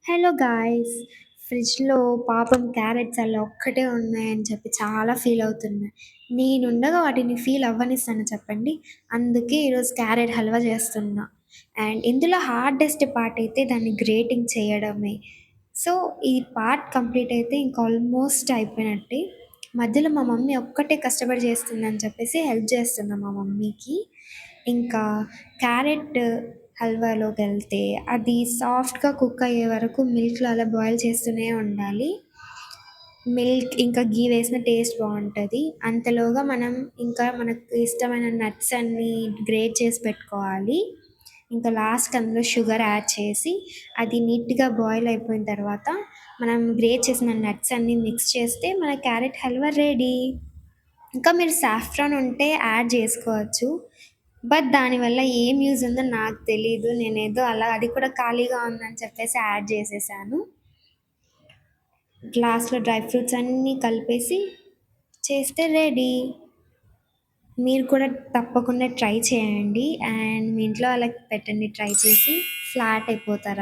Hello guys! ఫ్రిడ్జ్‌లో పాపం carrots అలా ఒక్కటే ఉన్నాయని చెప్పి చాలా ఫీల్ అవుతున్నా. నేనుండగా వాటిని ఫీల్ అవ్వనిస్తానా చెప్పండి? అందుకే ఈరోజు క్యారెట్ హల్వా చేస్తున్నా. అండ్ ఇందులో హార్డెస్ట్ పార్ట్ అయితే దాన్ని గ్రేటింగ్ చేయడమే. సో, ఈ పార్ట్ కంప్లీట్ అయితే ఇంక ఆల్మోస్ట్ అయిపోయినట్టే. మధ్యలో మా మమ్మీ ఒక్కటే కష్టపడి చేస్తుందని చెప్పేసి హెల్ప్ చేస్తున్నా మా మమ్మీకి. ఇంకా క్యారెట్ హల్వాలోకెళ్తే అది సాఫ్ట్‌గా కుక్ అయ్యే వరకు మిల్క్‌లో అలా బాయిల్ చేస్తూనే ఉండాలి. మిల్క్ ఇంకా ఘీ వేసిన టేస్ట్ బావుంటది. అంతలోగా మనం ఇంకా మనకు ఇష్టమైన నట్స్ అన్నీ గ్రేట్ చేసి పెట్టుకోవాలి. ఇంకా లాస్ట్‌కి అందులో షుగర్ యాడ్ చేసి అది నీట్‌గా బాయిల్ అయిపోయిన తర్వాత మనం గ్రేట్ చేసిన నట్స్ అన్నీ మిక్స్ చేస్తే మన క్యారెట్ హల్వా రెడీ. ఇంకా మీరు సాఫ్రాన్ ఉంటే యాడ్ జేసుకోవచ్చు. బట్ దానివల్ల ఏం యూజ్ ఉందో నాకు తెలీదు. నేనేదో అలా అది కూడా ఖాళీగా ఉందని చెప్పేసి యాడ్ జేసేసాను. లాస్ట్‌లో డ్రై ఫ్రూట్స్ అన్నీ కలిపేసి చేస్తే రెడీ. మీరు కూడా తప్పకుండా ట్రై చేయండి. అండ్ మీ ఇంట్లో వాళ్ళకి పెట్టండి ట్రై చేసి. ఫ్లాట్ అయిపోతారు.